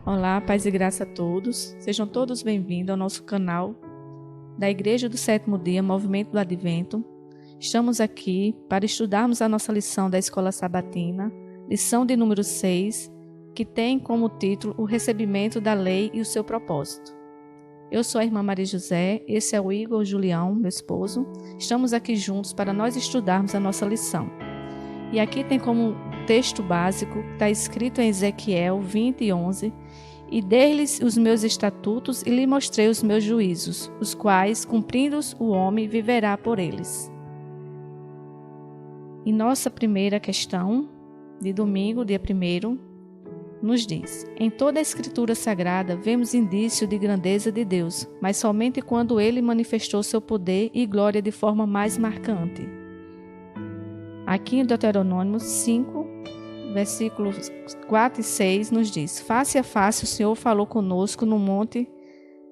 Olá, paz e graça a todos. Sejam todos bem-vindos ao nosso canal da Igreja do Sétimo Dia, Movimento do Advento. Estamos aqui para estudarmos a nossa lição da Escola Sabatina, lição de número 6, que tem como título o recebimento da lei e o seu propósito. Eu sou a irmã Maria José, esse é o Igor Julião, meu esposo. Estamos aqui juntos para nós estudarmos a nossa lição. E aqui tem como texto básico, está escrito em Ezequiel 20:11, e dei-lhes os meus estatutos e lhe mostrei os meus juízos, os quais, cumprindo-os, o homem viverá por eles. E nossa primeira questão, de domingo, dia 1º, nos diz: em toda a Escritura Sagrada vemos indício de grandeza de Deus, mas somente quando Ele manifestou seu poder e glória de forma mais marcante. Aqui em Deuteronômio 5, versículos 4 e 6, nos diz: face a face o Senhor falou conosco no monte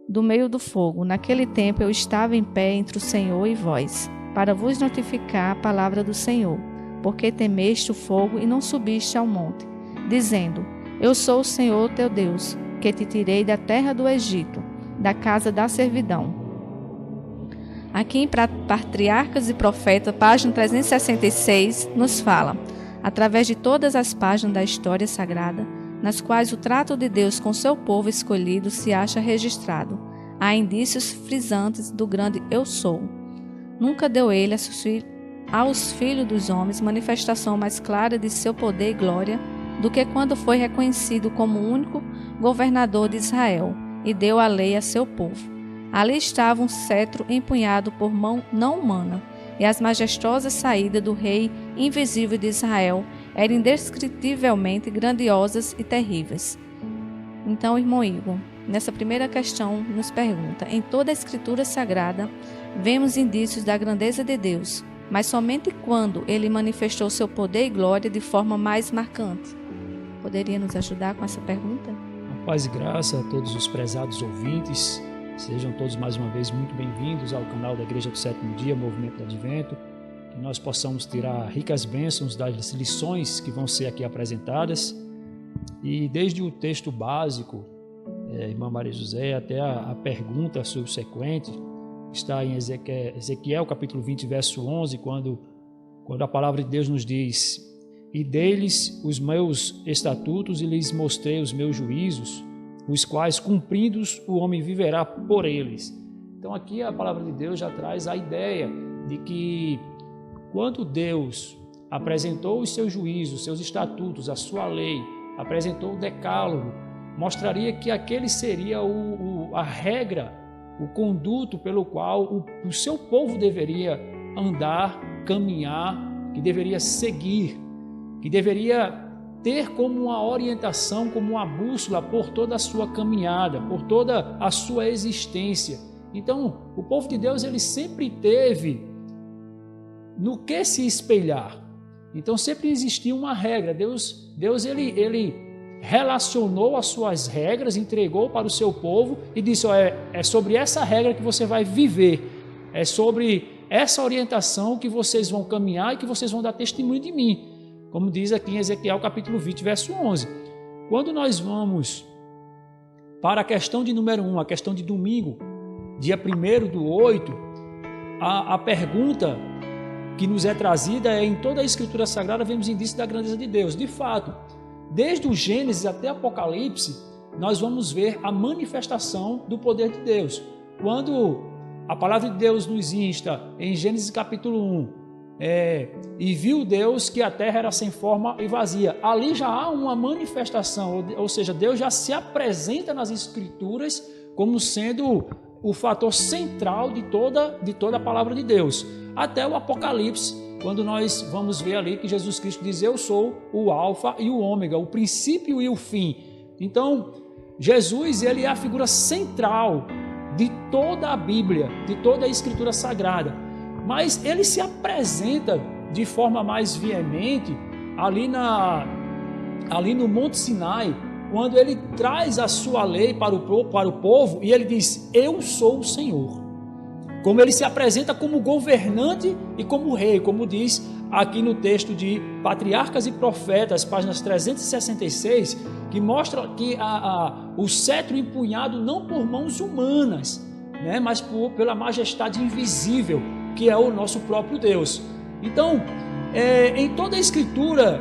do meio do fogo. Naquele tempo eu estava em pé entre o Senhor e vós, para vos notificar a palavra do Senhor, porque temeste o fogo e não subiste ao monte, dizendo: eu sou o Senhor teu Deus, que te tirei da terra do Egito, da casa da servidão. Aqui em Patriarcas e Profetas, página 366, nos fala, através de todas as páginas da história sagrada, nas quais o trato de Deus com seu povo escolhido se acha registrado, há indícios frisantes do grande Eu Sou. Nunca deu ele aos filhos dos homens manifestação mais clara de seu poder e glória do que quando foi reconhecido como o único governador de Israel e deu a lei a seu povo. Ali estava um cetro empunhado por mão não humana, e as majestosas saídas do rei invisível de Israel eram indescritivelmente grandiosas e terríveis. Então, irmão Igor, nessa primeira questão nos pergunta: em toda a Escritura Sagrada vemos indícios da grandeza de Deus, mas somente quando Ele manifestou seu poder e glória de forma mais marcante. Poderia nos ajudar com essa pergunta? Paz e graça a todos os prezados ouvintes. Sejam todos mais uma vez muito bem-vindos ao canal da Igreja do Sétimo Dia, Movimento do Advento. Que nós possamos tirar ricas bênçãos das lições que vão ser aqui apresentadas. E desde o texto básico, irmã Maria José, até a pergunta subsequente, está em Ezequiel capítulo 20, verso 11, quando a palavra de Deus nos diz: e dei-lhes os meus estatutos e lhes mostrei os meus juízos, os quais, cumpridos, o homem viverá por eles. Então aqui a palavra de Deus já traz a ideia de que quando Deus apresentou os seus juízos, os seus estatutos, a sua lei, apresentou o decálogo, mostraria que aquele seria a regra, o conduto pelo qual o seu povo deveria andar, caminhar, que deveria seguir, que deveria ter como uma orientação, como uma bússola por toda a sua caminhada, por toda a sua existência. Então, o povo de Deus, ele sempre teve no que se espelhar. Então, sempre existia uma regra. Deus ele relacionou as suas regras, entregou para o seu povo e disse: é sobre essa regra que você vai viver, é sobre essa orientação que vocês vão caminhar e que vocês vão dar testemunho de mim. Como diz aqui em Ezequiel capítulo 20, verso 11. Quando nós vamos para a questão de número 1, a questão de domingo, dia 1/8, a pergunta que nos é trazida é: em toda a Escritura Sagrada vemos indícios da grandeza de Deus. De fato, desde o Gênesis até Apocalipse, nós vamos ver a manifestação do poder de Deus. Quando a palavra de Deus nos insta em Gênesis capítulo 1, e viu Deus que a terra era sem forma e vazia. Ali já há uma manifestação, ou seja, Deus já se apresenta nas Escrituras como sendo o fator central de toda a palavra de Deus. Até o Apocalipse, quando nós vamos ver ali que Jesus Cristo diz: eu sou o alfa e o ômega, o princípio e o fim. Então, Jesus, ele é a figura central de toda a Bíblia, de toda a Escritura Sagrada. Mas ele se apresenta de forma mais veemente ali no Monte Sinai, quando ele traz a sua lei para o povo e ele diz: eu sou o Senhor. Como ele se apresenta como governante e como rei, como diz aqui no texto de Patriarcas e Profetas, páginas 366, que mostra que o cetro empunhado não por mãos humanas, né, mas pela majestade invisível, que é o nosso próprio Deus. Então, em toda a Escritura,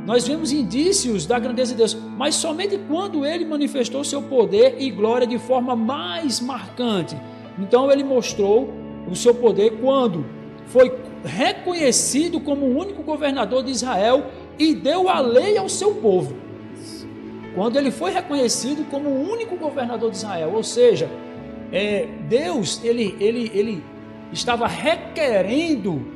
nós vemos indícios da grandeza de Deus, mas somente quando ele manifestou seu poder e glória de forma mais marcante. Então, ele mostrou o seu poder quando foi reconhecido como o único governador de Israel e deu a lei ao seu povo. Quando ele foi reconhecido como o único governador de Israel, ou seja, Deus ele estava requerendo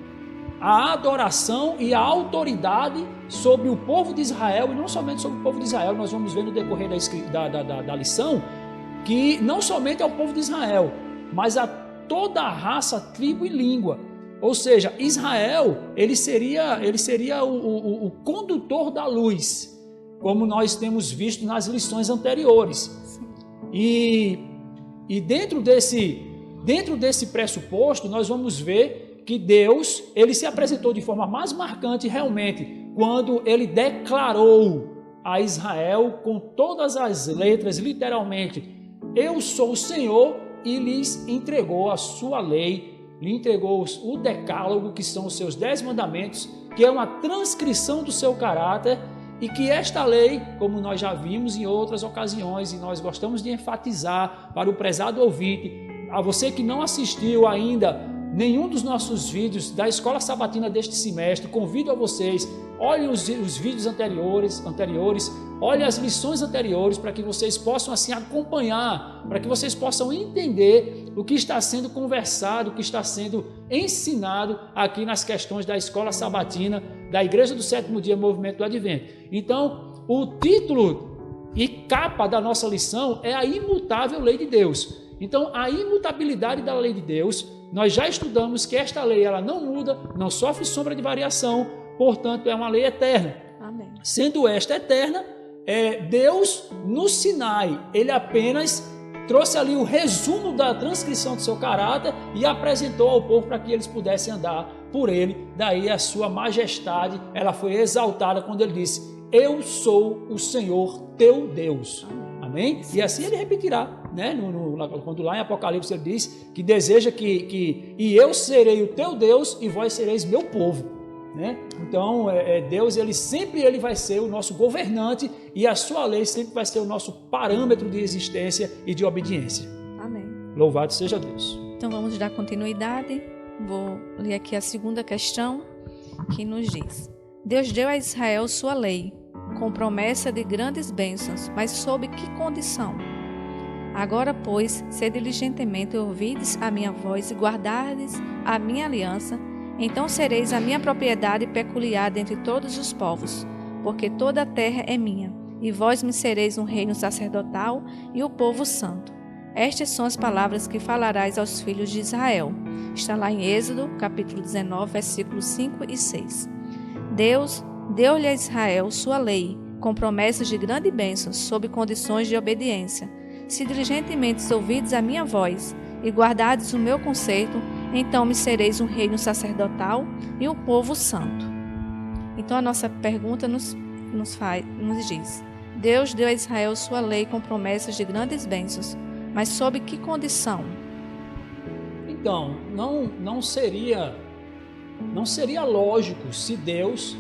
a adoração e a autoridade sobre o povo de Israel, e não somente sobre o povo de Israel. Nós vamos ver no decorrer da lição que não somente ao povo de Israel, mas a toda a raça, tribo e língua. Ou seja, Israel ele seria o condutor da luz, como nós temos visto nas lições anteriores. E dentro desse pressuposto, nós vamos ver que Deus ele se apresentou de forma mais marcante realmente quando ele declarou a Israel com todas as letras, literalmente, eu sou o Senhor, e lhes entregou a sua lei, lhe entregou o decálogo, que são os seus 10 mandamentos, que é uma transcrição do seu caráter, e que esta lei, como nós já vimos em outras ocasiões, e nós gostamos de enfatizar para o prezado ouvinte, a você que não assistiu ainda nenhum dos nossos vídeos da Escola Sabatina deste semestre, convido a vocês, olhem os vídeos anteriores, olhem as lições anteriores, para que vocês possam assim acompanhar, para que vocês possam entender o que está sendo conversado, o que está sendo ensinado aqui nas questões da Escola Sabatina da Igreja do Sétimo Dia Movimento do Advento. Então, o título e capa da nossa lição é a imutável lei de Deus. Então, a imutabilidade da lei de Deus, nós já estudamos que esta lei ela não muda, não sofre sombra de variação, portanto é uma lei eterna. Amém. Sendo esta eterna, Deus no Sinai, ele apenas trouxe ali o resumo da transcrição do seu caráter e apresentou ao povo para que eles pudessem andar por ele. Daí a sua majestade, ela foi exaltada quando ele disse, eu sou o Senhor teu Deus. Amém? E assim ele repetirá, né? Quando lá em Apocalipse ele diz que deseja que eu serei o teu Deus e vós sereis meu povo, né? Então Deus ele vai ser o nosso governante e a sua lei sempre vai ser o nosso parâmetro de existência e de obediência. Amém. Louvado seja Deus. Então vamos dar continuidade. Vou ler aqui a segunda questão que nos diz: Deus deu a Israel sua lei com promessa de grandes bênçãos, mas sob que condição? Agora, pois, se diligentemente ouvides a minha voz e guardardes a minha aliança, então sereis a minha propriedade peculiar dentre todos os povos, porque toda a terra é minha, e vós me sereis um reino sacerdotal e o povo santo. Estas são as palavras que falarás aos filhos de Israel. Está lá em Êxodo, capítulo 19, versículos 5 e 6. Deus deu-lhe a Israel sua lei, com promessas de grande bênção, sob condições de obediência. Se diligentemente ouvides a minha voz e guardardes o meu conserto, então me sereis um reino sacerdotal e um povo santo. Então a nossa pergunta nos diz: Deus deu a Israel sua lei com promessas de grandes bênçãos, mas sob que condição? Então, não seria lógico se Deus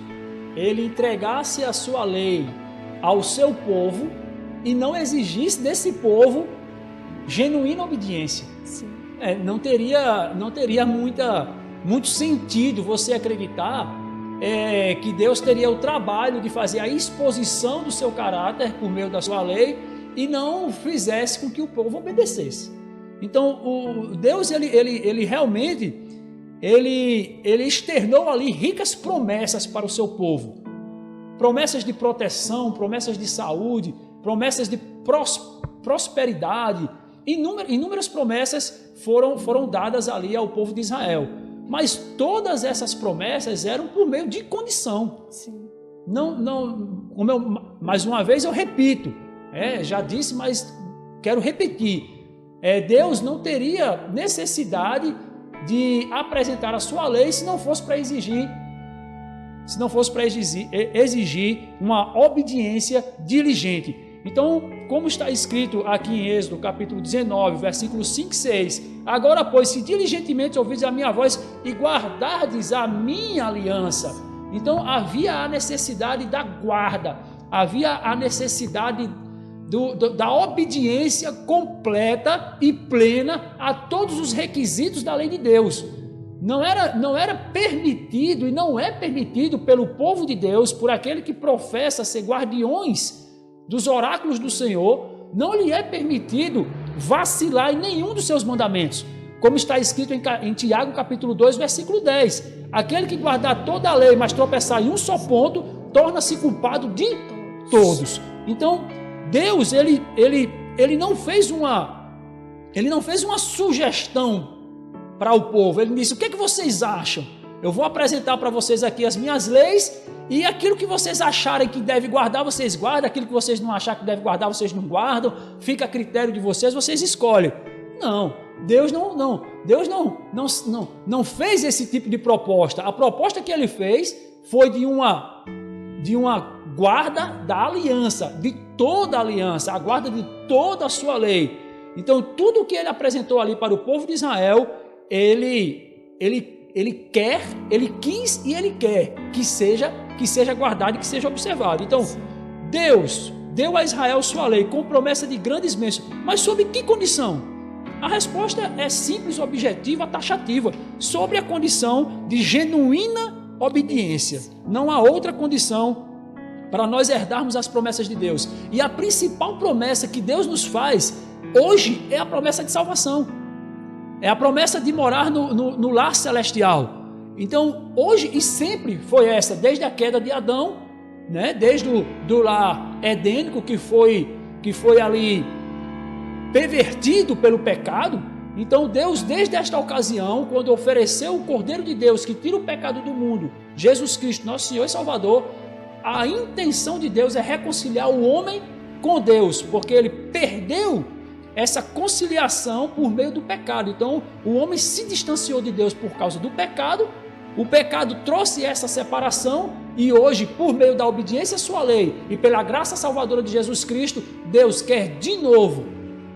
ele entregasse a sua lei ao seu povo e não exigisse desse povo genuína obediência. Sim. Não teria muito sentido você acreditar que Deus teria o trabalho de fazer a exposição do seu caráter por meio da sua lei e não fizesse com que o povo obedecesse. Então, Deus ele realmente ele externou ali ricas promessas para o seu povo. Promessas de proteção, promessas de saúde, promessas de prosperidade. Inúmeras promessas foram dadas ali ao povo de Israel. Mas todas essas promessas eram por meio de condição. Sim. Mais uma vez eu repito, já disse, mas quero repetir. Deus não teria necessidade de apresentar a sua lei se não fosse para exigir se não fosse para exigir uma obediência diligente. Então, como está escrito aqui em Êxodo, capítulo 19, versículos 5 e 6, agora, pois, se diligentemente ouvides a minha voz e guardardes a minha aliança. Então, havia a necessidade da guarda, havia a necessidade da obediência completa e plena a todos os requisitos da lei de Deus. Não era permitido e não é permitido pelo povo de Deus, por aquele que professa ser guardiões dos oráculos do Senhor, não lhe é permitido vacilar em nenhum dos seus mandamentos, como está escrito em Tiago capítulo 2, versículo 10. Aquele que guardar toda a lei, mas tropeçar em um só ponto, torna-se culpado de todos. Então, Deus, ele não fez uma sugestão para o povo. Ele disse: o que é que vocês acham? Eu vou apresentar para vocês aqui as minhas leis, e aquilo que vocês acharem que deve guardar, vocês guardam. Aquilo que vocês não acharem que deve guardar, vocês não guardam. Fica a critério de vocês, vocês escolhem. Não, Deus não fez esse tipo de proposta. A proposta que ele fez foi de uma guarda da aliança, de toda a aliança, a guarda de toda a sua lei. Então, tudo que ele apresentou ali para o povo de Israel, ele quis e ele quer que seja guardado e que seja observado. Então, Deus deu a Israel sua lei com promessa de grandes bênçãos, mas sob que condição? A resposta é simples, objetiva, taxativa: sobre a condição de genuína obediência. Não há outra condição para nós herdarmos as promessas de Deus. E a principal promessa que Deus nos faz hoje é a promessa de salvação. É a promessa de morar no lar celestial. Então, hoje e sempre foi essa, desde a queda de Adão, né? Desde do lar edênico que foi ali pervertido pelo pecado. Então, Deus, desde esta ocasião, quando ofereceu o Cordeiro de Deus que tira o pecado do mundo, Jesus Cristo, nosso Senhor e Salvador, a intenção de Deus é reconciliar o homem com Deus, porque ele perdeu essa conciliação por meio do pecado. Então, o homem se distanciou de Deus por causa do pecado. O pecado trouxe essa separação e hoje, por meio da obediência à sua lei e pela graça salvadora de Jesus Cristo, Deus quer de novo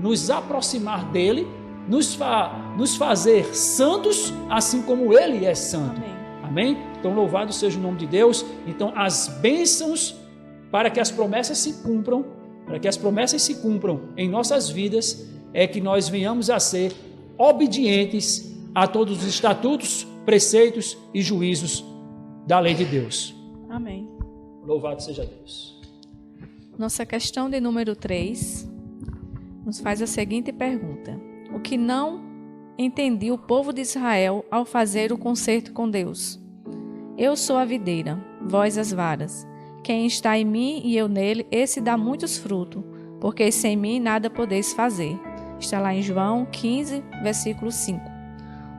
nos aproximar dele, nos fazer santos, assim como ele é santo. Amém. Amém? Então, louvado seja o nome de Deus. Então, as bênçãos para que as promessas se cumpram, em nossas vidas, é que nós venhamos a ser obedientes a todos os estatutos, preceitos e juízos da lei de Deus. Amém. Louvado seja Deus. Nossa questão de número 3 nos faz a seguinte pergunta: o que não entendia o povo de Israel ao fazer o concerto com Deus? Eu sou a videira, vós as varas. Quem está em mim e eu nele, esse dá muitos frutos, porque sem mim nada podeis fazer. Está lá em João 15, versículo 5.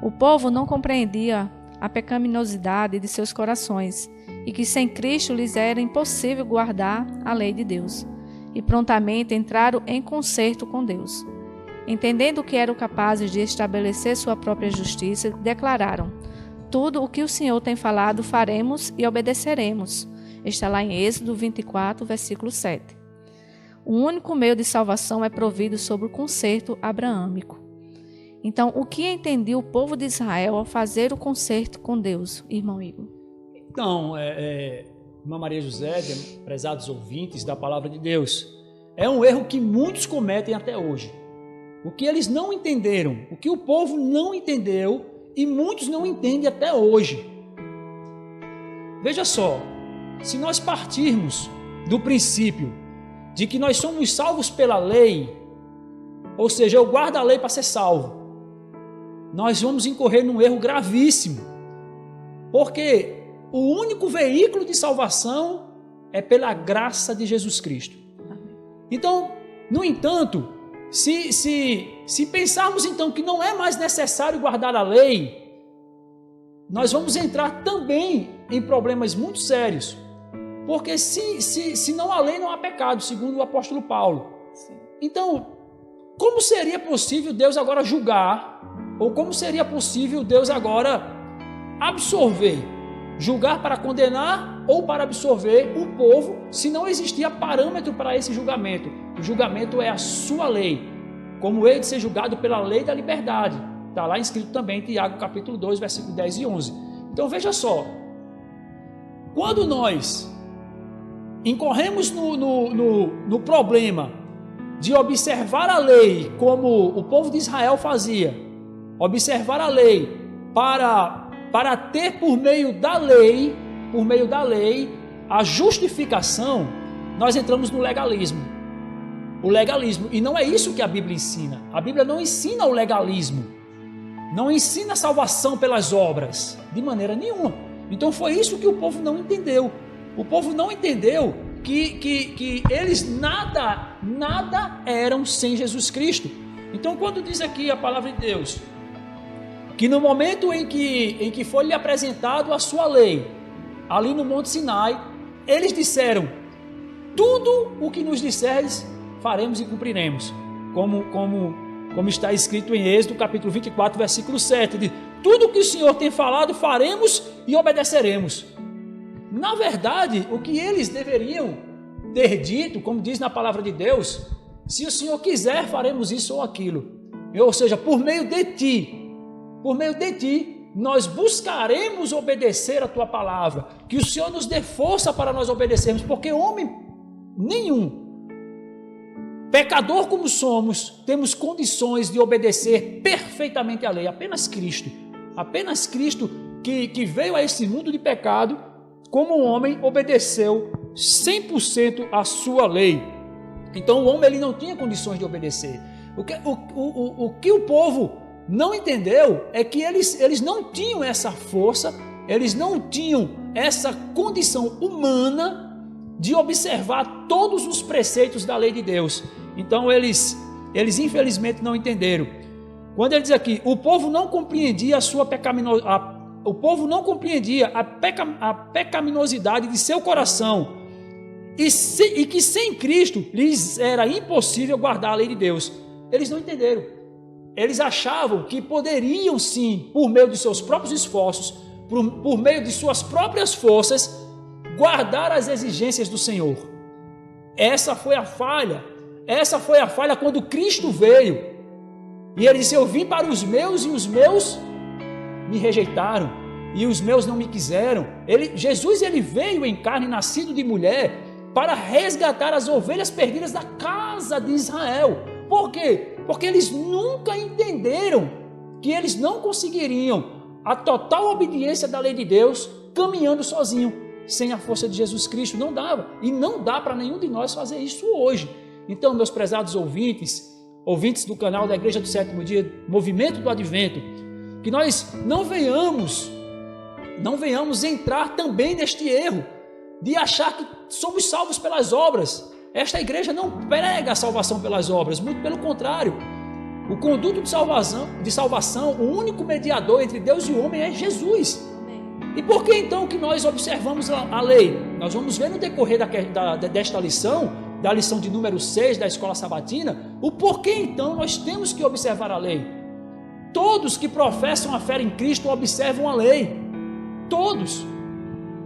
O povo não compreendia a pecaminosidade de seus corações e que sem Cristo lhes era impossível guardar a lei de Deus. E prontamente entraram em concerto com Deus. Entendendo que eram capazes de estabelecer sua própria justiça, declararam: tudo o que o Senhor tem falado faremos e obedeceremos. Está lá em Êxodo 24, versículo 7. O único meio de salvação é provido sobre o concerto abraâmico. Então, o que entendia o povo de Israel ao fazer o concerto com Deus, irmão Igor? Então, irmã Maria José, prezados ouvintes da palavra de Deus, é um erro que muitos cometem até hoje. O que eles não entenderam, o que o povo não entendeu e muitos não entendem até hoje. Veja só, se nós partirmos do princípio de que nós somos salvos pela lei, ou seja, eu guardo a lei para ser salvo, nós vamos incorrer num erro gravíssimo, porque o único veículo de salvação é pela graça de Jesus Cristo. Então, no entanto, se pensarmos então que não é mais necessário guardar a lei, nós vamos entrar também em problemas muito sérios, porque se não há lei, não há pecado, segundo o apóstolo Paulo. Então, como seria possível Deus agora julgar, ou como seria possível Deus agora absorver julgar para condenar ou para absorver o povo, se não existia parâmetro para esse julgamento. O julgamento é a sua lei, como ele de ser julgado pela lei da liberdade. Está lá escrito também em Tiago capítulo 2, versículos 10 e 11. Então veja só, quando nós incorremos no problema de observar a lei como o povo de Israel fazia, observar a lei para ter por meio da lei, a justificação, nós entramos no legalismo. O legalismo, e não é isso que a Bíblia ensina. A Bíblia não ensina o legalismo, não ensina a salvação pelas obras, de maneira nenhuma. Então foi isso que o povo não entendeu. O povo não entendeu que eles nada eram sem Jesus Cristo. Então quando diz aqui a palavra de Deus, que no momento em que foi lhe apresentado a sua lei, ali no Monte Sinai, eles disseram: tudo o que nos disseres, faremos e cumpriremos. Como está escrito em Êxodo, capítulo 24, versículo 7, diz: tudo o que o Senhor tem falado, faremos e obedeceremos. Na verdade, o que eles deveriam ter dito, como diz na palavra de Deus: se o Senhor quiser, faremos isso ou aquilo. Ou seja, por meio de ti, nós buscaremos obedecer a tua palavra, que o Senhor nos dê força para nós obedecermos, porque homem nenhum, pecador como somos, temos condições de obedecer perfeitamente a lei. Apenas Cristo que veio a esse mundo de pecado, como um homem, obedeceu 100% a sua lei. Então o homem ele não tinha condições de obedecer. O que o povo não entendeu é que eles não tinham essa força, eles não tinham essa condição humana de observar todos os preceitos da lei de Deus. Então eles infelizmente não entenderam. Quando ele diz aqui, o povo não compreendia a pecaminosidade de seu coração, e que sem Cristo lhes era impossível guardar a lei de Deus. Eles não entenderam. Eles achavam que poderiam sim, por meio de seus próprios esforços, por meio de suas próprias forças, guardar as exigências do Senhor. Essa foi a falha quando Cristo veio. E ele disse: eu vim para os meus e os meus me rejeitaram, e os meus não me quiseram. Jesus veio em carne, nascido de mulher, para resgatar as ovelhas perdidas da casa de Israel. Por quê? Porque eles nunca entenderam que eles não conseguiriam a total obediência da lei de Deus caminhando sozinho, sem a força de Jesus Cristo. Não dava, e não dá para nenhum de nós fazer isso hoje. Então, meus prezados ouvintes do canal da Igreja do Sétimo Dia, Movimento do Advento, que nós não venhamos entrar também neste erro de achar que somos salvos pelas obras. Esta igreja não prega a salvação pelas obras, muito pelo contrário. O conduto de salvação, o único mediador entre Deus e o homem é Jesus. E por que então que nós observamos a lei? Nós vamos ver no decorrer desta lição, da lição de número 6 da Escola Sabatina, o porquê então nós temos que observar a lei. Todos que professam a fé em Cristo observam a lei. Todos.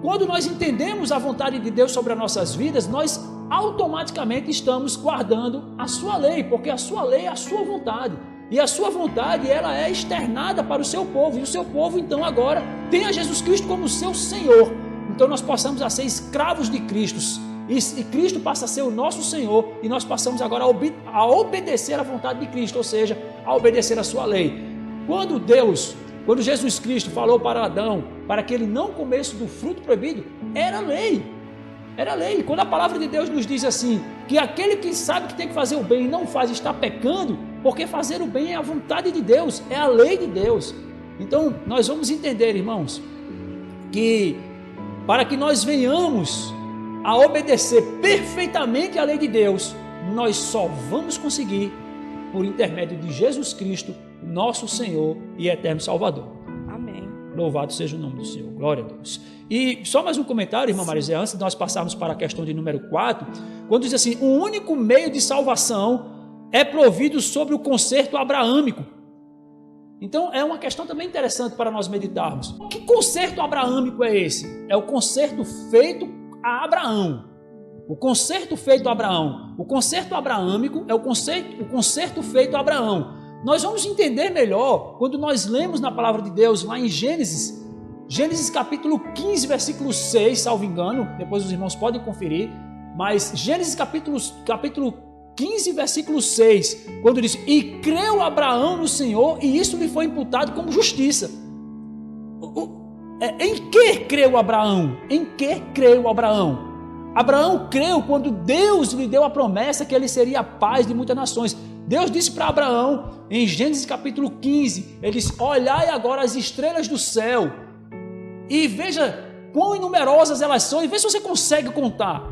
Quando nós entendemos a vontade de Deus sobre as nossas vidas, nós automaticamente estamos guardando a sua lei, porque a sua lei é a sua vontade, e a sua vontade ela é externada para o seu povo, e o seu povo então agora tem a Jesus Cristo como seu Senhor. Então nós passamos a ser escravos de Cristo, e Cristo passa a ser o nosso Senhor, e nós passamos agora a obedecer à vontade de Cristo, ou seja, a obedecer a sua lei. Quando Jesus Cristo falou para Adão, para que ele não comesse do fruto proibido, era lei. Era lei. Quando a palavra de Deus nos diz assim, que aquele que sabe que tem que fazer o bem e não faz, está pecando, porque fazer o bem é a vontade de Deus, é a lei de Deus. Então, nós vamos entender, irmãos, que para que nós venhamos a obedecer perfeitamente a lei de Deus, nós só vamos conseguir por intermédio de Jesus Cristo, nosso Senhor e eterno Salvador. Amém. Louvado seja o nome do Senhor. Glória a Deus. E só mais um comentário, irmã Marizé, antes de nós passarmos para a questão de número 4, quando diz assim, o único meio de salvação é provido sobre o concerto abraâmico. Então é uma questão também interessante para nós meditarmos. Que concerto abraâmico é esse? É o concerto feito a Abraão. O concerto feito a Abraão. O concerto abraâmico é o concerto feito a Abraão. Nós vamos entender melhor quando nós lemos na palavra de Deus lá em Gênesis capítulo 15, versículo 6, salvo engano, depois os irmãos podem conferir, mas Gênesis capítulo 15, versículo 6, quando diz: e creu Abraão no Senhor, e isso lhe foi imputado como justiça. Em que creu Abraão? Em que creu Abraão? Abraão creu quando Deus lhe deu a promessa que ele seria pai de muitas nações. Deus disse para Abraão, em Gênesis capítulo 15, ele disse: olhai agora as estrelas do céu, e veja quão numerosas elas são, e vê se você consegue contar.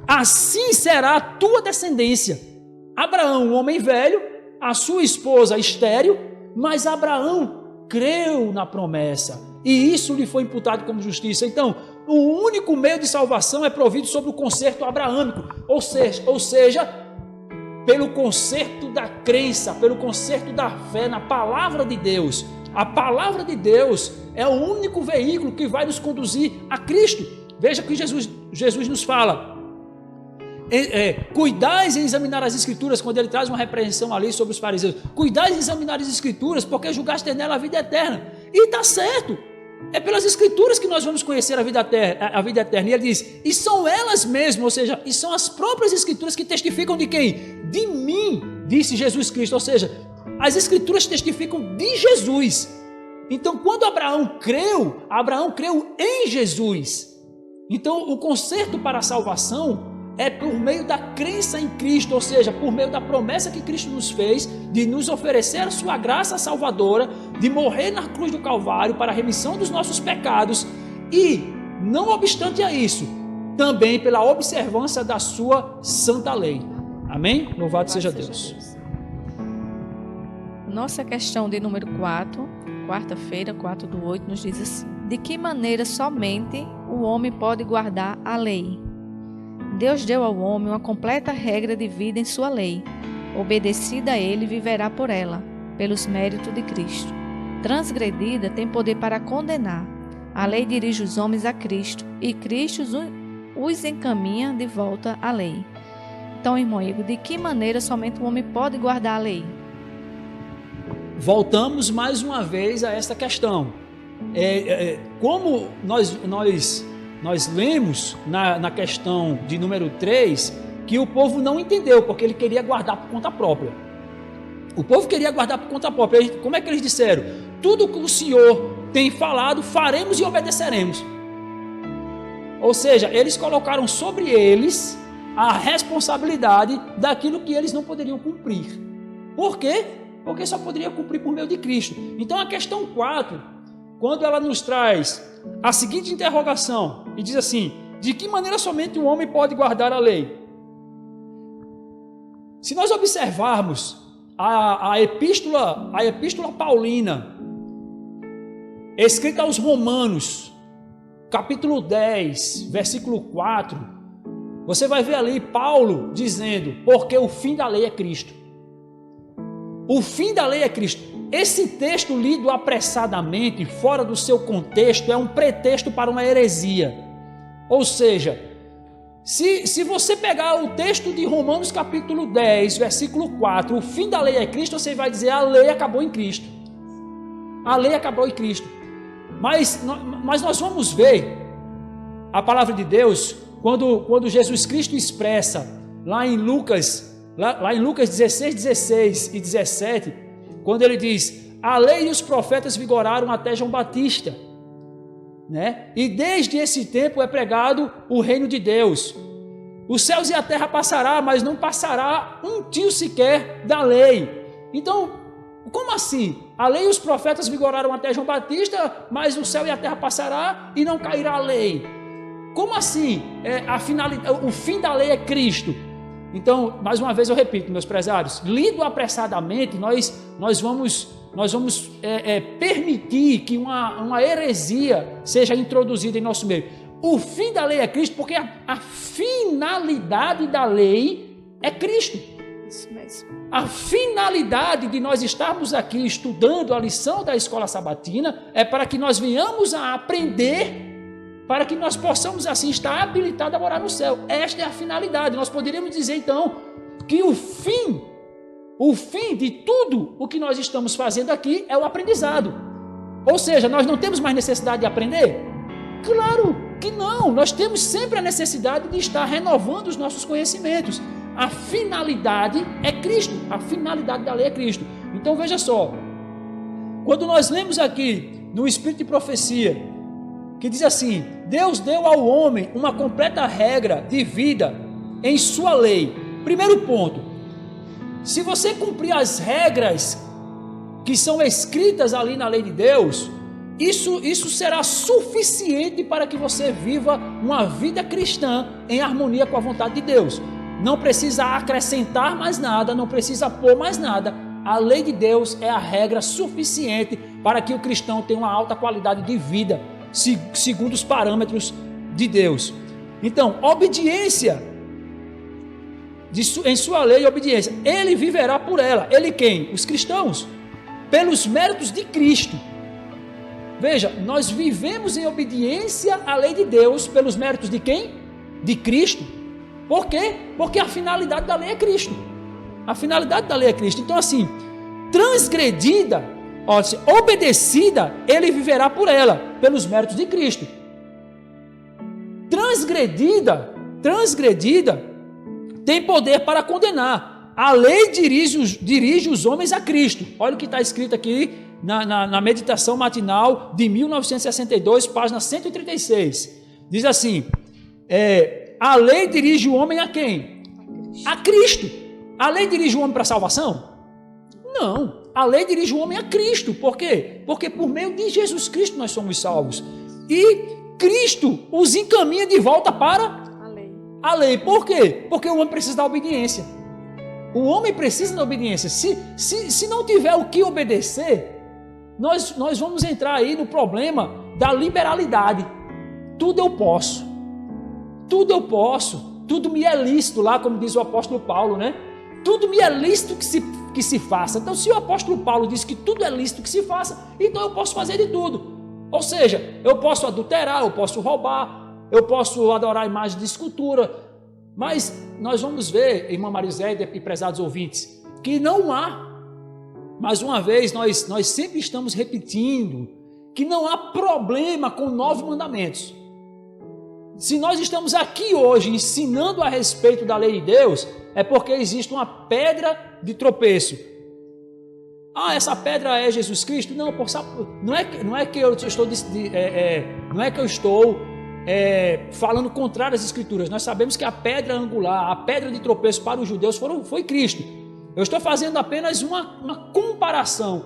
Assim será a tua descendência. Abraão, um homem velho, a sua esposa estéril, mas Abraão creu na promessa, e isso lhe foi imputado como justiça. Então, o único meio de salvação é provido sobre o concerto abraâmico, ou seja, pelo concerto da crença, pelo concerto da fé na palavra de Deus. A palavra de Deus é o único veículo que vai nos conduzir a Cristo. Veja que Jesus nos fala: cuidais em examinar as Escrituras, quando ele traz uma repreensão ali sobre os fariseus. Cuidais em examinar as Escrituras, porque julgaste nela a vida eterna. E está certo, é pelas Escrituras que nós vamos conhecer a vida eterna. E ele diz: e são elas mesmas, ou seja, e são as próprias Escrituras que testificam de quem? De mim, disse Jesus Cristo. Ou seja, as Escrituras testificam de Jesus. Então, quando Abraão creu em Jesus. Então, o concerto para a salvação é por meio da crença em Cristo, ou seja, por meio da promessa que Cristo nos fez de nos oferecer a sua graça salvadora, de morrer na cruz do Calvário para a remissão dos nossos pecados e, não obstante a isso, também pela observância da sua santa lei. Amém? Louvado seja Deus. Nossa questão de número 4, quarta-feira, 4/8, nos diz assim: de que maneira somente o homem pode guardar a lei? Deus deu ao homem uma completa regra de vida em sua lei. Obedecida a ele, viverá por ela, pelos méritos de Cristo. Transgredida, tem poder para condenar. A lei dirige os homens a Cristo, e Cristo os encaminha de volta à lei. Então, irmão Igor, de que maneira somente o homem pode guardar a lei? Voltamos mais uma vez a esta questão. Como nós lemos na questão de número 3, que o povo não entendeu, porque ele queria guardar por conta própria. O povo queria guardar por conta própria. Como é que eles disseram? Tudo que o Senhor tem falado, faremos e obedeceremos. Ou seja, eles colocaram sobre eles a responsabilidade daquilo que eles não poderiam cumprir. Por quê? Porque só poderia cumprir por meio de Cristo. Então a questão 4, quando ela nos traz a seguinte interrogação, e diz assim: de que maneira somente o homem pode guardar a lei? Se nós observarmos a epístola paulina, escrita aos Romanos, capítulo 10, versículo 4, você vai ver ali Paulo dizendo: porque o fim da lei é Cristo. O fim da lei é Cristo. Esse texto lido apressadamente, fora do seu contexto, é um pretexto para uma heresia. Ou seja, se você pegar o texto de Romanos capítulo 10, versículo 4, o fim da lei é Cristo, você vai dizer: a lei acabou em Cristo. A lei acabou em Cristo. Mas nós vamos ver a palavra de Deus quando Jesus Cristo expressa lá em Lucas 16, 16 e 17, quando ele diz: a lei e os profetas vigoraram até João Batista, né? E desde esse tempo é pregado o reino de Deus. Os céus e a terra passará, mas não passará um tio sequer da lei. Então, como assim? A lei e os profetas vigoraram até João Batista, mas o céu e a terra passará e não cairá a lei. Como assim? O fim da lei é Cristo. Então, mais uma vez eu repito, meus prezados, lido apressadamente, nós vamos permitir que uma heresia seja introduzida em nosso meio. O fim da lei é Cristo, porque a finalidade da lei é Cristo. Isso mesmo. A finalidade de nós estarmos aqui estudando a lição da escola sabatina é para que nós venhamos a aprender, para que nós possamos assim estar habilitados a morar no céu. Esta é a finalidade. Nós poderíamos dizer então que o fim de tudo o que nós estamos fazendo aqui é o aprendizado. Ou seja, nós não temos mais necessidade de aprender? Claro que não. Nós temos sempre a necessidade de estar renovando os nossos conhecimentos. A finalidade é Cristo. A finalidade da lei é Cristo. Então veja só, quando nós lemos aqui no Espírito de Profecia, que diz assim: Deus deu ao homem uma completa regra de vida em sua lei. Primeiro ponto, se você cumprir as regras que são escritas ali na lei de Deus, isso será suficiente para que você viva uma vida cristã em harmonia com a vontade de Deus. Não precisa acrescentar mais nada, não precisa pôr mais nada. A lei de Deus é a regra suficiente para que o cristão tenha uma alta qualidade de vida, segundo os parâmetros de Deus. Então, obediência, em sua lei, obediência. Ele viverá por ela. Ele quem? Os cristãos. Pelos méritos de Cristo. Veja, nós vivemos em obediência à lei de Deus pelos méritos de quem? De Cristo. Por quê? Porque a finalidade da lei é Cristo. A finalidade da lei é Cristo. Então assim, transgredida, obedecida, ele viverá por ela, pelos méritos de Cristo. Transgredida, tem poder para condenar. A lei dirige os homens a Cristo. Olha o que está escrito aqui na meditação matinal de 1962, página 136. Diz assim, a lei dirige o homem a quem? A Cristo. A lei dirige o homem para a salvação? Não. A lei dirige o homem a Cristo. Por quê? Porque por meio de Jesus Cristo nós somos salvos. E Cristo os encaminha de volta para a lei. Por quê? Porque o homem precisa da obediência. O homem precisa da obediência. Se não tiver o que obedecer, nós vamos entrar aí no problema da liberalidade. Tudo eu posso. Tudo me é lícito, lá como diz o apóstolo Paulo, né? Tudo me é lícito que se faça. Então, se o apóstolo Paulo diz que tudo é lícito que se faça, então eu posso fazer de tudo. Ou seja, eu posso adulterar, eu posso roubar, eu posso adorar imagens de escultura. Mas nós vamos ver, irmã Marisete e prezados ouvintes, que não há, mais uma vez, nós sempre estamos repetindo, que não há problema com 9 mandamentos. Se nós estamos aqui hoje ensinando a respeito da lei de Deus, é porque existe uma pedra de tropeço. Ah, essa pedra é Jesus Cristo? Não, não é que eu estou falando contrário às Escrituras. Nós sabemos que a pedra angular, a pedra de tropeço para os judeus foi Cristo. Eu estou fazendo apenas uma comparação.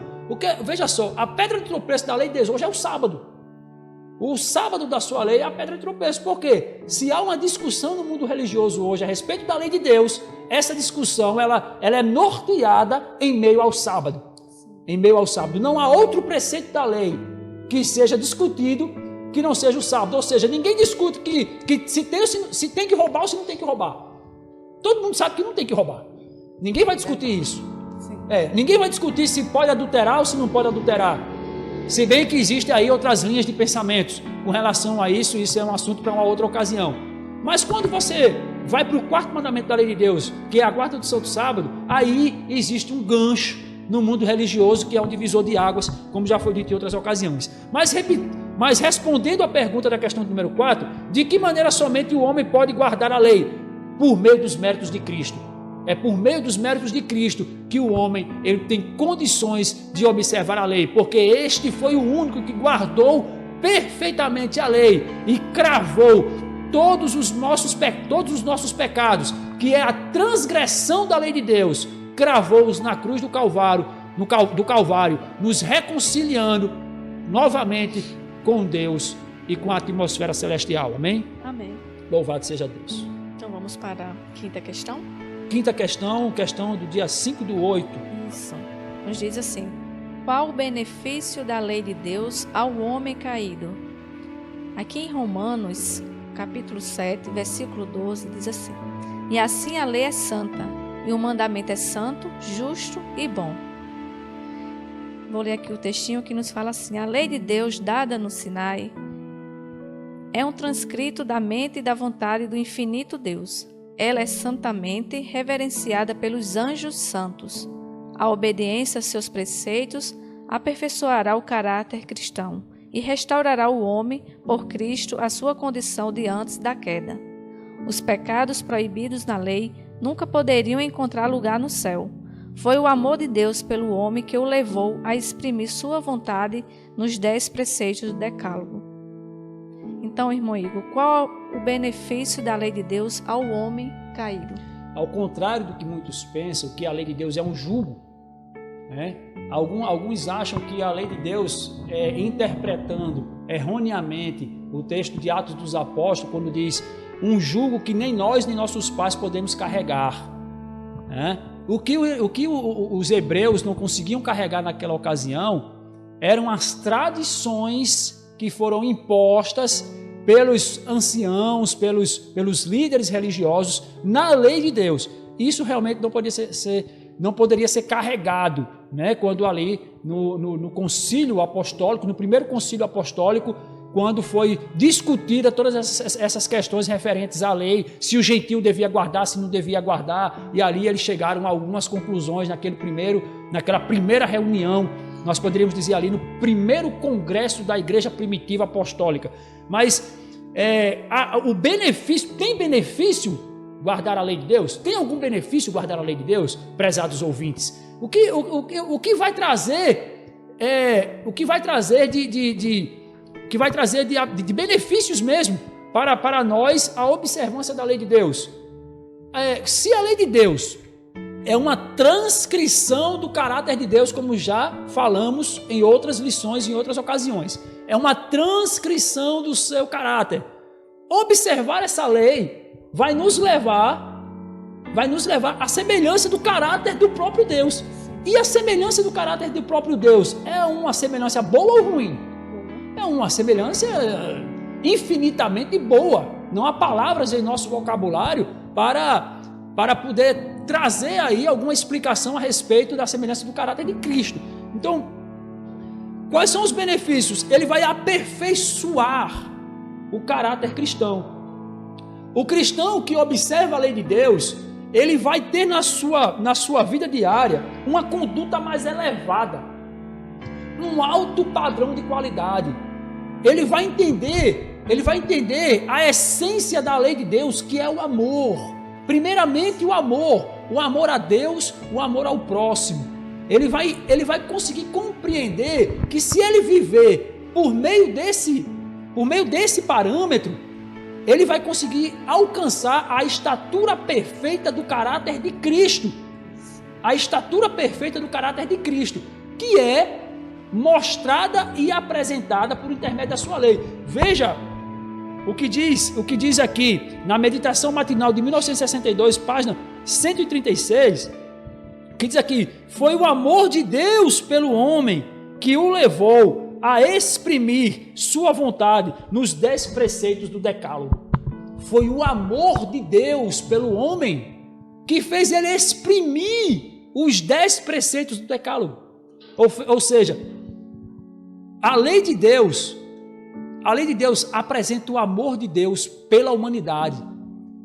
Veja só, a pedra de tropeço da lei de Deus hoje é o sábado. O sábado da sua lei é a pedra de tropeço. Por quê? Se há uma discussão no mundo religioso hoje a respeito da lei de Deus, essa discussão ela é norteada em meio ao sábado. Em meio ao sábado. Não há outro preceito da lei que seja discutido que não seja o sábado. Ou seja, ninguém discute que se tem que roubar ou se não tem que roubar. Todo mundo sabe que não tem que roubar. Ninguém vai discutir isso. Ninguém vai discutir se pode adulterar ou se não pode adulterar. Se bem que existem aí outras linhas de pensamentos com relação a isso é um assunto para uma outra ocasião. Mas quando você vai para o 4º mandamento da lei de Deus, que é a guarda do Santo Sábado, aí existe um gancho no mundo religioso que é um divisor de águas, como já foi dito em outras ocasiões. Mas respondendo à pergunta da questão número 4, de que maneira somente o homem pode guardar a lei? Por meio dos méritos de Cristo. É por meio dos méritos de Cristo que o homem ele tem condições de observar a lei, porque este foi o único que guardou perfeitamente a lei e cravou todos os nossos pecados, que é a transgressão da lei de Deus, cravou-os na cruz do Calvário, nos reconciliando novamente com Deus e com a atmosfera celestial. Amém? Amém. Louvado seja Deus. Então vamos para a 5ª questão. 5ª questão do dia 5/8. Isso. Nos diz assim: qual o benefício da lei de Deus ao homem caído? Aqui em Romanos, capítulo 7, versículo 12, diz assim: e assim a lei é santa, e o mandamento é santo, justo e bom. Vou ler aqui o textinho que nos fala assim: a lei de Deus dada no Sinai é um transcrito da mente e da vontade do infinito Deus. Ela é santamente reverenciada pelos anjos santos. A obediência a seus preceitos aperfeiçoará o caráter cristão e restaurará o homem, por Cristo, à sua condição de antes da queda. Os pecados proibidos na lei nunca poderiam encontrar lugar no céu. Foi o amor de Deus pelo homem que o levou a exprimir sua vontade nos 10 preceitos do Decálogo. Então, irmão Igor, qual o benefício da lei de Deus ao homem caído? Ao contrário do que muitos pensam, que a lei de Deus é um jugo, né? Alguns acham que a lei de Deus, interpretando erroneamente o texto de Atos dos Apóstolos, quando diz um jugo que nem nós nem nossos pais podemos carregar, né? O que os hebreus não conseguiam carregar naquela ocasião eram as tradições que foram impostas pelos anciãos, pelos líderes religiosos na lei de Deus. Isso realmente não poderia ser carregado, né? Quando ali no concílio apostólico, no primeiro concílio apostólico, quando foi discutida todas essas questões referentes à lei, se o gentio devia guardar, se não devia guardar, e ali eles chegaram a algumas conclusões naquela primeira reunião, nós poderíamos dizer ali no primeiro congresso da igreja primitiva apostólica. Mas o benefício, tem benefício guardar a lei de Deus? Tem algum benefício guardar a lei de Deus, prezados ouvintes? O que vai trazer de benefícios mesmo para nós a observância da lei de Deus? Se a lei de Deus é uma transcrição do caráter de Deus, como já falamos em outras lições, em outras ocasiões, é uma transcrição do seu caráter. Observar essa lei vai nos levar à semelhança do caráter do próprio Deus. E a semelhança do caráter do próprio Deus é uma semelhança boa ou ruim? É uma semelhança infinitamente boa. Não há palavras em nosso vocabulário para poder trazer aí alguma explicação a respeito da semelhança do caráter de Cristo. Então, quais são os benefícios? Ele vai aperfeiçoar o caráter cristão. O cristão que observa a lei de Deus, ele vai ter na sua vida diária uma conduta mais elevada, um alto padrão de qualidade. Ele vai entender a essência da lei de Deus, que é o amor. Primeiramente o amor a Deus, o amor ao próximo. Ele vai conseguir compreender que se ele viver por meio desse parâmetro, ele vai conseguir alcançar a estatura perfeita do caráter de Cristo. A estatura perfeita do caráter de Cristo, que é mostrada e apresentada por intermédio da sua lei. Veja o que diz aqui na meditação matinal de 1962, página 136, que diz aqui: foi o amor de Deus pelo homem que o levou a exprimir sua vontade nos 10 preceitos do Decálogo. Foi o amor de Deus pelo homem que fez ele exprimir os 10 preceitos do Decálogo. Ou seja, a lei de Deus apresenta o amor de Deus pela humanidade,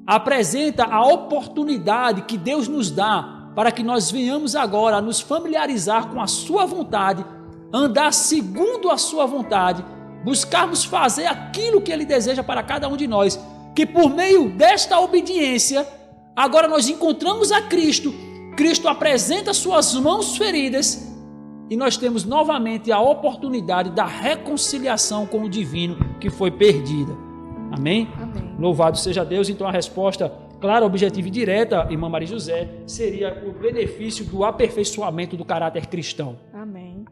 apresenta a oportunidade que Deus nos dá para que nós venhamos agora a nos familiarizar com a sua vontade, andar segundo a sua vontade, buscarmos fazer aquilo que Ele deseja para cada um de nós, que por meio desta obediência, agora nós encontramos a Cristo, Cristo apresenta suas mãos feridas e nós temos novamente a oportunidade da reconciliação com o divino que foi perdida. Amém? Amém. Louvado seja Deus. Então a resposta clara, objetiva e direta, irmã Maria José, seria o benefício do aperfeiçoamento do caráter cristão. Amém.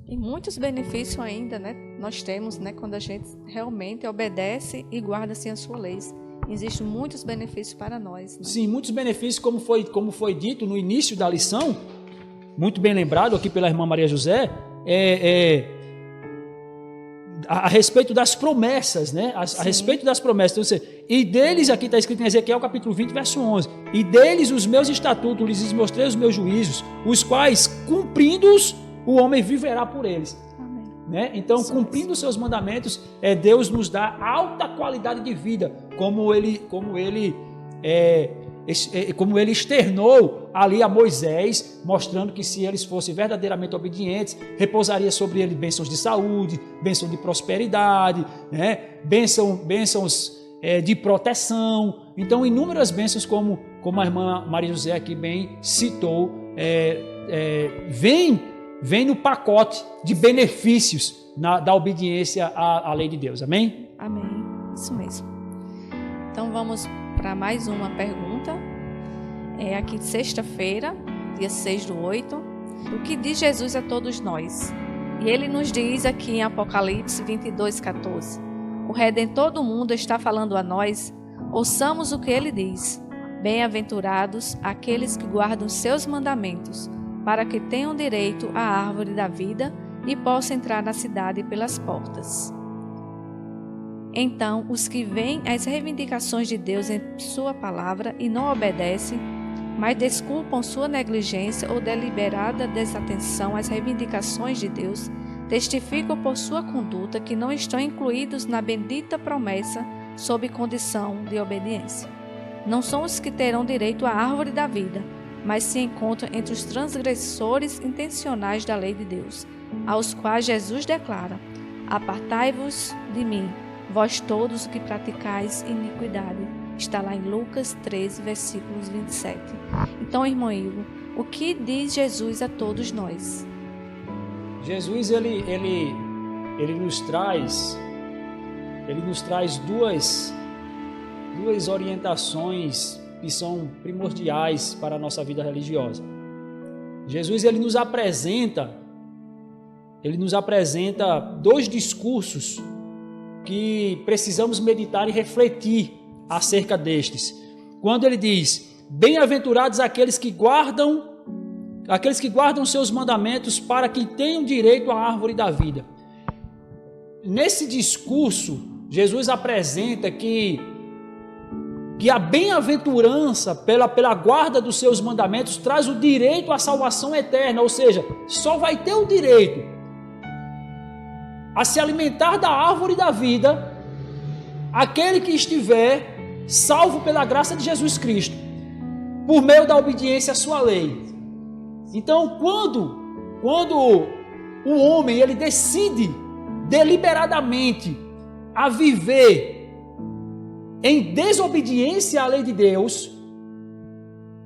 E muitos benefícios ainda, né? Nós temos, né? Quando a gente realmente obedece e guarda assim as suas leis. Existem muitos benefícios para nós, né? Sim, muitos benefícios, como foi dito no início da lição, muito bem lembrado aqui pela irmã Maria José, a respeito das promessas, né? A respeito das promessas. Então, e deles, aqui está escrito em Ezequiel capítulo 20, verso 11, e deles os meus estatutos, lhes mostrei os meus juízos, os quais, cumprindo-os, o homem viverá por eles. Amém. Né? Então, cumprindo os seus mandamentos, Deus nos dá alta qualidade de vida, como ele externou ali a Moisés, mostrando que se eles fossem verdadeiramente obedientes, repousaria sobre ele bênçãos de saúde, bênçãos de prosperidade, né? Bênçãos de proteção. Então, inúmeras bênçãos, como a irmã Maria José aqui bem citou, vem no pacote de benefícios da obediência à lei de Deus. Amém? Amém. Isso mesmo. Então, vamos para mais uma pergunta. Aqui de sexta-feira, dia 6/8. O que diz Jesus a todos nós? E ele nos diz aqui em Apocalipse 22:14. O Redentor do mundo está falando a nós. Ouçamos o que ele diz. Bem-aventurados aqueles que guardam seus mandamentos, para que tenham direito à árvore da vida e possam entrar na cidade pelas portas. Então, os que veem as reivindicações de Deus em sua palavra e não obedecem, mas desculpam sua negligência ou deliberada desatenção às reivindicações de Deus, testificam por sua conduta que não estão incluídos na bendita promessa sob condição de obediência. Não são os que terão direito à árvore da vida, mas se encontram entre os transgressores intencionais da lei de Deus, aos quais Jesus declara: apartai-vos de mim, vós todos que praticais iniquidade. Está lá em Lucas 13, versículos 27. Então, irmão Igor, o que diz Jesus a todos nós? Jesus, ele nos traz duas orientações que são primordiais para a nossa vida religiosa. Jesus, ele nos apresenta dois discursos que precisamos meditar e refletir acerca destes. Quando ele diz: bem-aventurados aqueles que guardam seus mandamentos, para que tenham direito à árvore da vida. Nesse discurso, Jesus apresenta que a bem-aventurança pela guarda dos seus mandamentos traz o direito à salvação eterna, ou seja, só vai ter o direito a se alimentar da árvore da vida aquele que estiver salvo pela graça de Jesus Cristo, por meio da obediência à sua lei. Então, quando o homem ele decide deliberadamente a viver em desobediência à lei de Deus,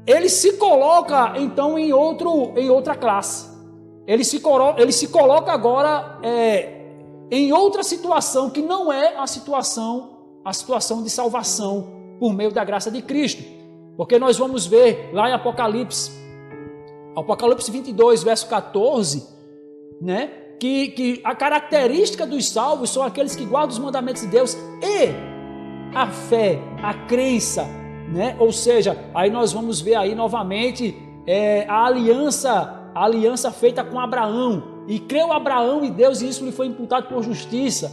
ele se coloca então em outra classe. Ele se coloca agora em outra situação que não é a situação de salvação por meio da graça de Cristo. Porque nós vamos ver lá em Apocalipse 22, verso 14, né, que a característica dos salvos são aqueles que guardam os mandamentos de Deus e a fé, a crença, né? Ou seja, aí nós vamos ver aí novamente a aliança feita com Abraão, e creu Abraão em Deus e isso lhe foi imputado por justiça.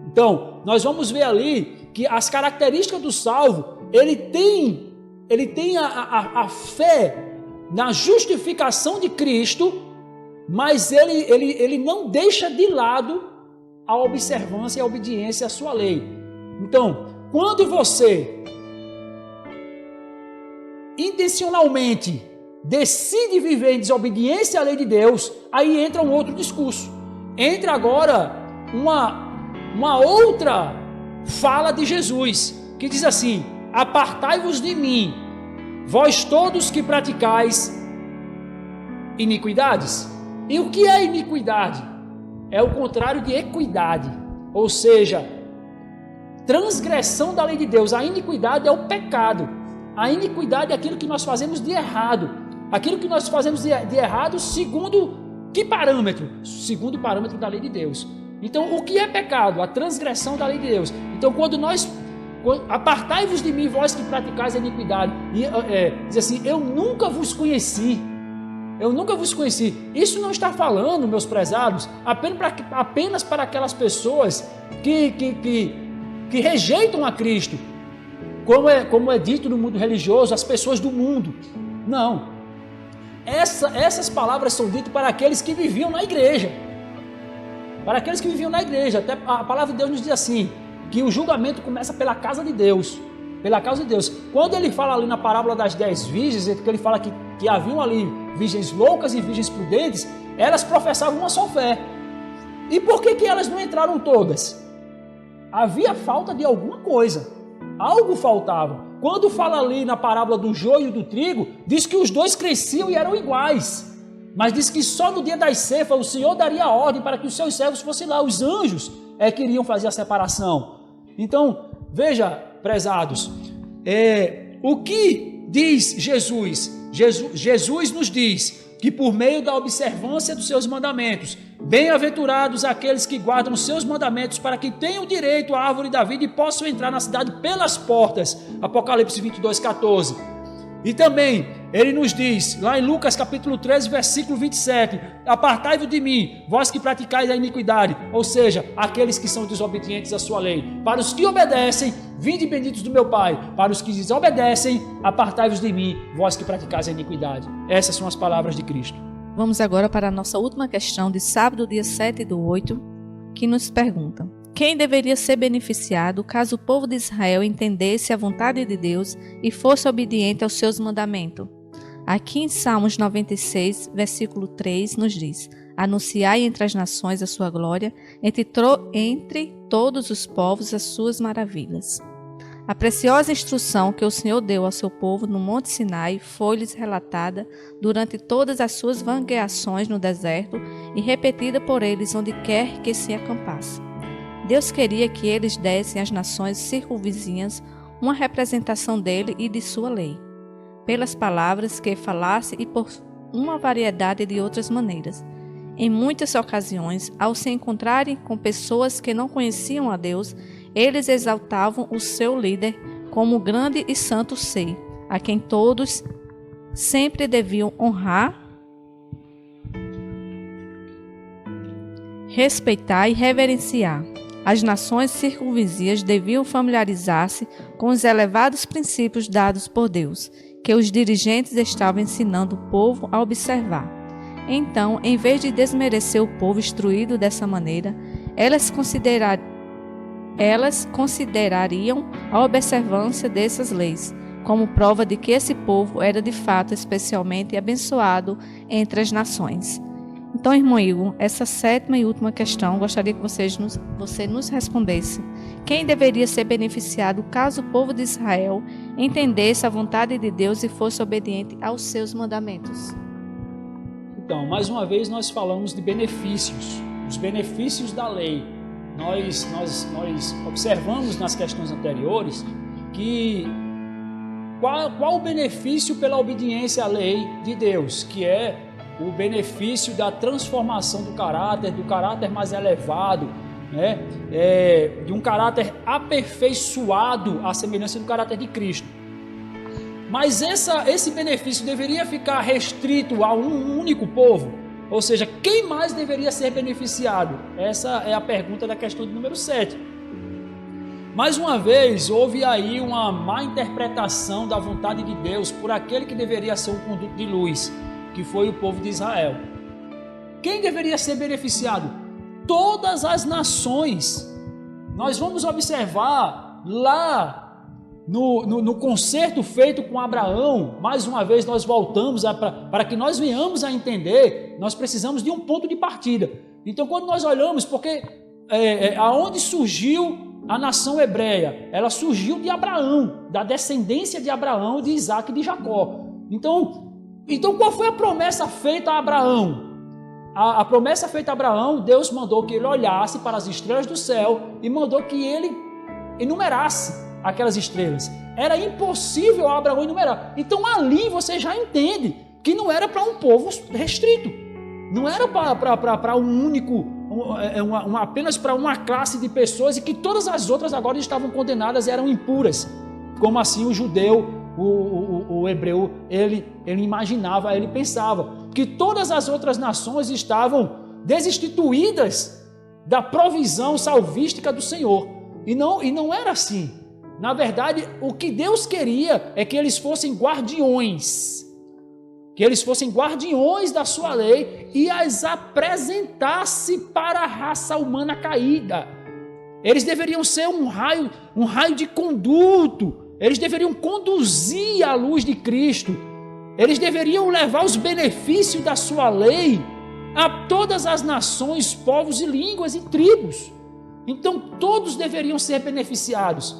Então, nós vamos ver ali que as características do salvo, ele tem a fé na justificação de Cristo, mas ele não deixa de lado a observância e a obediência à sua lei. Então, quando você intencionalmente decide viver em desobediência à lei de Deus, aí entra um outro discurso. Entra agora uma outra fala de Jesus, que diz assim: apartai-vos de mim, vós todos que praticais iniquidades. E o que é iniquidade? É o contrário de equidade, ou seja, transgressão da lei de Deus. A iniquidade é o pecado. A iniquidade é aquilo que nós fazemos de errado. Aquilo que nós fazemos de errado segundo que parâmetro? Segundo o parâmetro da lei de Deus. Então, o que é pecado? A transgressão da lei de Deus. Então, apartai-vos de mim, vós que praticais a iniquidade. E, diz assim: eu nunca vos conheci. eu nunca vos conheci. Isso não está falando, meus prezados, apenas para aquelas pessoas que rejeitam a Cristo, como é dito no mundo religioso, as pessoas do mundo. Não. Essas palavras são ditas para aqueles que viviam na igreja. Para aqueles que viviam na igreja. Até a palavra de Deus nos diz assim, que o julgamento começa pela casa de Deus. Pela casa de Deus. Quando ele fala ali na parábola das 10 virgens, que ele fala que haviam ali virgens loucas e virgens prudentes, elas professavam uma só fé. E por que elas não entraram todas? Havia falta de alguma coisa. Algo faltava. Quando fala ali na parábola do joio e do trigo, diz que os dois cresciam e eram iguais. Mas diz que só no dia das ceifas o Senhor daria a ordem para que os seus servos fossem lá. Os anjos que iriam fazer a separação. Então, veja, prezados, o que diz Jesus? Jesus nos diz que por meio da observância dos seus mandamentos, bem-aventurados aqueles que guardam os seus mandamentos, para que tenham direito à árvore da vida e possam entrar na cidade pelas portas. Apocalipse 22, 14. E também ele nos diz, lá em Lucas capítulo 13, versículo 27, apartai-vos de mim, vós que praticais a iniquidade, ou seja, aqueles que são desobedientes à sua lei. Para os que obedecem, vinde benditos do meu Pai. Para os que desobedecem, apartai-vos de mim, vós que praticais a iniquidade. Essas são as palavras de Cristo. Vamos agora para a nossa última questão de sábado, dia 7/8, que nos pergunta: quem deveria ser beneficiado caso o povo de Israel entendesse a vontade de Deus e fosse obediente aos seus mandamentos? Aqui em Salmos 96, versículo 3, nos diz: anunciai entre as nações a sua glória, entre todos os povos as suas maravilhas. A preciosa instrução que o Senhor deu ao seu povo no Monte Sinai foi-lhes relatada durante todas as suas vangueações no deserto e repetida por eles onde quer que se acampasse. Deus queria que eles dessem às nações circunvizinhas uma representação dele e de sua lei, pelas palavras que falasse e por uma variedade de outras maneiras. Em muitas ocasiões, ao se encontrarem com pessoas que não conheciam a Deus, eles exaltavam o seu líder como grande e santo ser, a quem todos sempre deviam honrar, respeitar e reverenciar. As nações circunvizinhas deviam familiarizar-se com os elevados princípios dados por Deus, que os dirigentes estavam ensinando o povo a observar. Então, em vez de desmerecer o povo instruído dessa maneira, elas considerariam a observância dessas leis como prova de que esse povo era de fato especialmente abençoado entre as nações. Então, irmão Igor, essa sétima e última questão, gostaria que você nos respondesse. Quem deveria ser beneficiado caso o povo de Israel entendesse a vontade de Deus e fosse obediente aos seus mandamentos? Então, mais uma vez nós falamos de benefícios, os benefícios da lei. Nós observamos nas questões anteriores que qual o benefício pela obediência à lei de Deus, que é o benefício da transformação do caráter mais elevado, né? De um caráter aperfeiçoado à semelhança do caráter de Cristo. Mas esse benefício deveria ficar restrito a um único povo? Ou seja, quem mais deveria ser beneficiado? Essa é a pergunta da questão de número 7. Mais uma vez, houve aí uma má interpretação da vontade de Deus por aquele que deveria ser um conduto de luz, que foi o povo de Israel. Quem deveria ser beneficiado? Todas as nações. Nós vamos observar lá no concerto feito com Abraão, mais uma vez nós voltamos para que nós venhamos a entender, nós precisamos de um ponto de partida. Então, quando nós olhamos, porque aonde surgiu a nação hebreia? Ela surgiu de Abraão, da descendência de Abraão, de Isaac e de Jacó. Então qual foi a promessa feita a Abraão? A promessa feita a Abraão, Deus mandou que ele olhasse para as estrelas do céu e mandou que ele enumerasse aquelas estrelas. Era impossível a Abraão enumerar. Então ali você já entende que não era para um povo restrito, não era para um único, apenas para uma classe de pessoas, e que todas as outras agora estavam condenadas e eram impuras, como assim o judeu o hebreu, ele imaginava, ele pensava que todas as outras nações estavam desinstituídas da provisão salvística do Senhor. E não era assim. Na verdade, o que Deus queria é que eles fossem guardiões. Que eles fossem guardiões da sua lei e as apresentasse para a raça humana caída. Eles deveriam ser um raio de conduto. Eles deveriam conduzir a luz de Cristo. Eles deveriam levar os benefícios da sua lei a todas as nações, povos e línguas e tribos. Então todos deveriam ser beneficiados.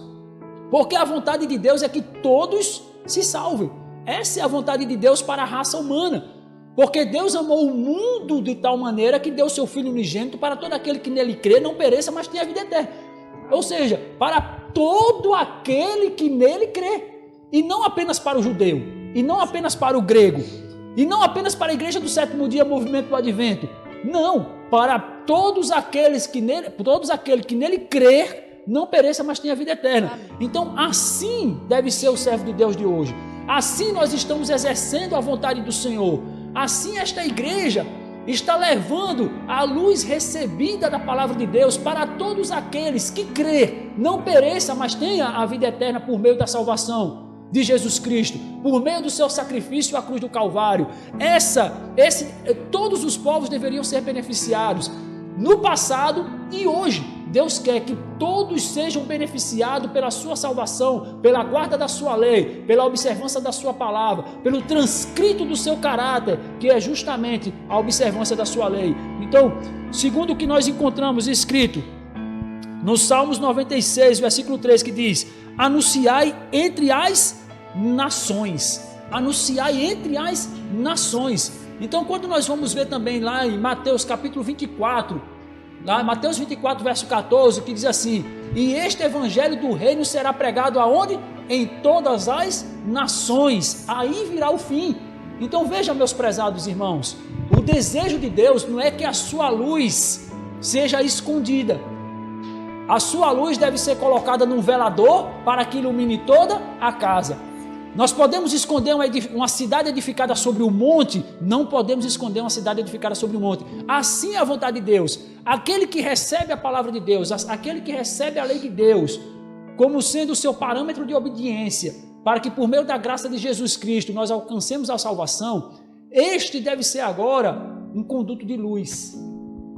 Porque a vontade de Deus é que todos se salvem. Essa é a vontade de Deus para a raça humana. Porque Deus amou o mundo de tal maneira que deu seu Filho unigênito para todo aquele que nele crê, não pereça, mas tenha vida eterna. Ou seja, para todo aquele que nele crê. E não apenas para o judeu, e não apenas para o grego, e não apenas para a igreja do sétimo dia, movimento do advento. Não, para todos aqueles que nele crer, não pereça, mas tenha vida eterna. Então, assim deve ser o servo de Deus de hoje. Assim nós estamos exercendo a vontade do Senhor. Assim esta igreja está levando a luz recebida da palavra de Deus para todos aqueles que crê, não pereça, mas tenha a vida eterna por meio da salvação de Jesus Cristo, por meio do seu sacrifício à cruz do Calvário. Todos os povos deveriam ser beneficiados no passado e hoje. Deus quer que todos sejam beneficiados pela sua salvação, pela guarda da sua lei, pela observância da sua palavra, pelo transcrito do seu caráter, que é justamente a observância da sua lei. Então, segundo o que nós encontramos escrito no Salmos 96, versículo 3, que diz: anunciai entre as nações. Anunciai entre as nações. Então, quando nós vamos ver também lá em Mateus capítulo 24, lá, Mateus 24, verso 14, que diz assim: e este evangelho do reino será pregado aonde? Em todas as nações, aí virá o fim. Então veja, meus prezados irmãos, o desejo de Deus não é que a sua luz seja escondida. A sua luz deve ser colocada num velador para que ilumine toda a casa. Nós podemos esconder uma cidade edificada sobre o monte, não podemos esconder uma cidade edificada sobre o monte. Assim é a vontade de Deus. Aquele que recebe a palavra de Deus, aquele que recebe a lei de Deus, como sendo o seu parâmetro de obediência, para que por meio da graça de Jesus Cristo nós alcancemos a salvação, este deve ser agora um conduto de luz.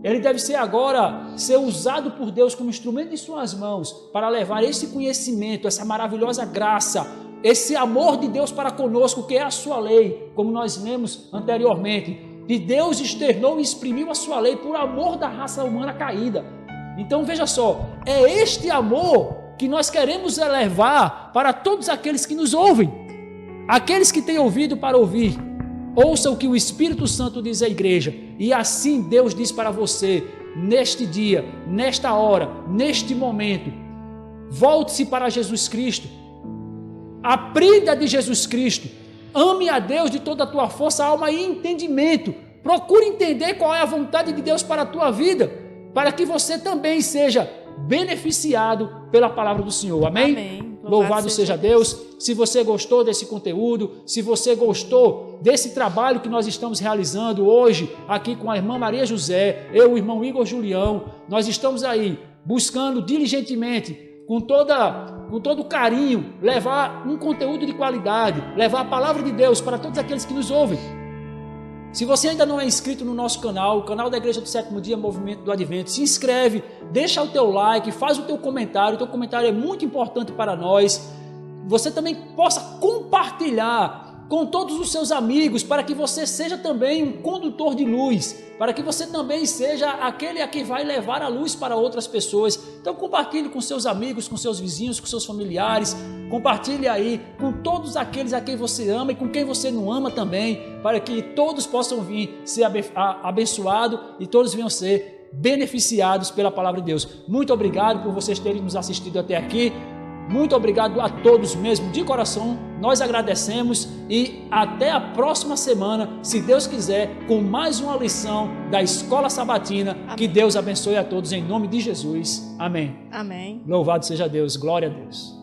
Ele deve ser agora usado por Deus como instrumento em suas mãos para levar esse conhecimento, essa maravilhosa graça, esse amor de Deus para conosco, que é a sua lei, como nós lemos anteriormente. E Deus externou e exprimiu a sua lei por amor da raça humana caída. Então veja só, é este amor que nós queremos elevar para todos aqueles que nos ouvem. Aqueles que têm ouvido para ouvir, ouça o que o Espírito Santo diz à igreja. E assim Deus diz para você, neste dia, nesta hora, neste momento: volte-se para Jesus Cristo. Aprenda de Jesus Cristo, ame a Deus de toda a tua força, alma e entendimento. Procure entender qual é a vontade de Deus para a tua vida, para que você também seja beneficiado pela palavra do Senhor. Amém? Amém. Louvado seja Deus. Se você gostou desse conteúdo, se você gostou desse trabalho que nós estamos realizando hoje aqui com a irmã Maria José, eu, o irmão Igor Julião, nós estamos aí buscando diligentemente, com todo carinho, levar um conteúdo de qualidade, levar a palavra de Deus para todos aqueles que nos ouvem. Se você ainda não é inscrito no nosso canal, o canal da Igreja do Sétimo Dia, Movimento do Advento, se inscreve, deixa o teu like, faz o teu comentário é muito importante para nós. Você também possa compartilhar com todos os seus amigos, para que você seja também um condutor de luz, para que você também seja aquele a que vai levar a luz para outras pessoas. Então compartilhe com seus amigos, com seus vizinhos, com seus familiares, compartilhe aí com todos aqueles a quem você ama e com quem você não ama também, para que todos possam vir ser abençoados e todos venham ser beneficiados pela palavra de Deus. Muito obrigado por vocês terem nos assistido até aqui. Muito obrigado a todos mesmo, de coração, nós agradecemos e até a próxima semana, se Deus quiser, com mais uma lição da Escola Sabatina. Amém. Que Deus abençoe a todos em nome de Jesus. Amém. Amém. Louvado seja Deus, glória a Deus.